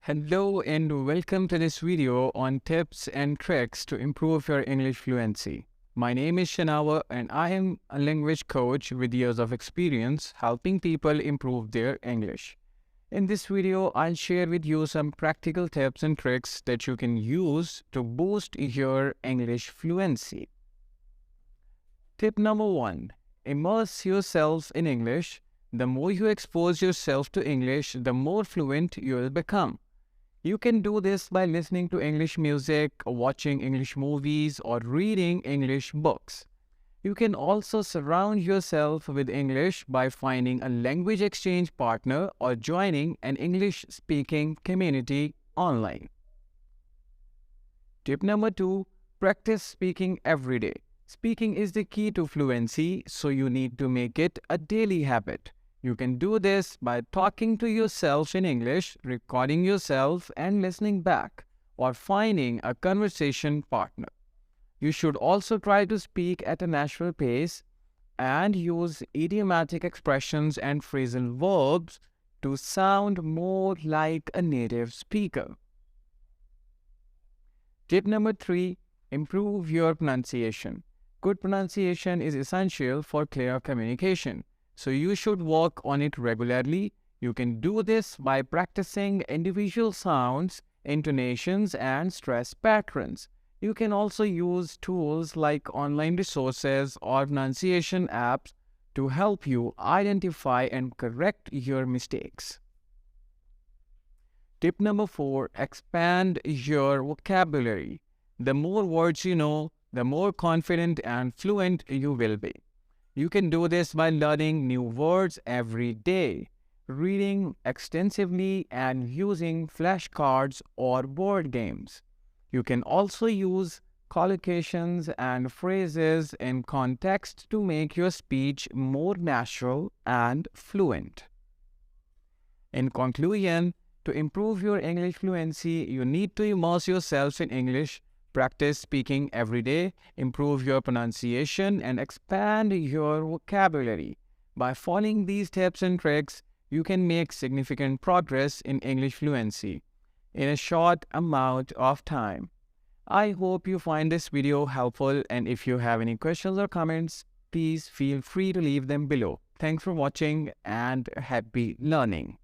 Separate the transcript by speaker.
Speaker 1: Hello and welcome to this video on tips and tricks to improve your English fluency. My name is Shenaverse and I am a language coach with years of experience helping people improve their English. In this video, I'll share with you some practical tips and tricks that you can use to boost your English fluency. Tip number 1. Immerse yourself in English. The more you expose yourself to English, the more fluent you will become. You can do this by listening to English music, watching English movies, or reading English books. You can also surround yourself with English by finding a language exchange partner or joining an English-speaking community online. Tip number 2. Practice speaking every day. Speaking is the key to fluency, so you need to make it a daily habit. You can do this by talking to yourself in English, recording yourself and listening back, or finding a conversation partner. You should also try to speak at a natural pace and use idiomatic expressions and phrasal verbs to sound more like a native speaker. Tip number 3. Improve your pronunciation. Good pronunciation is essential for clear communication, so you should work on it regularly. You can do this by practicing individual sounds, intonations, and stress patterns. You can also use tools like online resources or pronunciation apps to help you identify and correct your mistakes. Tip number 4. Expand your vocabulary. The more words you know, the more confident and fluent you will be. You can do this by learning new words every day, reading extensively, and using flashcards or board games. You can also use collocations and phrases in context to make your speech more natural and fluent. In conclusion, to improve your English fluency, you need to immerse yourself in English. Practice speaking every day, improve your pronunciation, and expand your vocabulary. By following these tips and tricks, you can make significant progress in English fluency in a short amount of time. I hope you find this video helpful, and if you have any questions or comments, please feel free to leave them below. Thanks for watching and happy learning.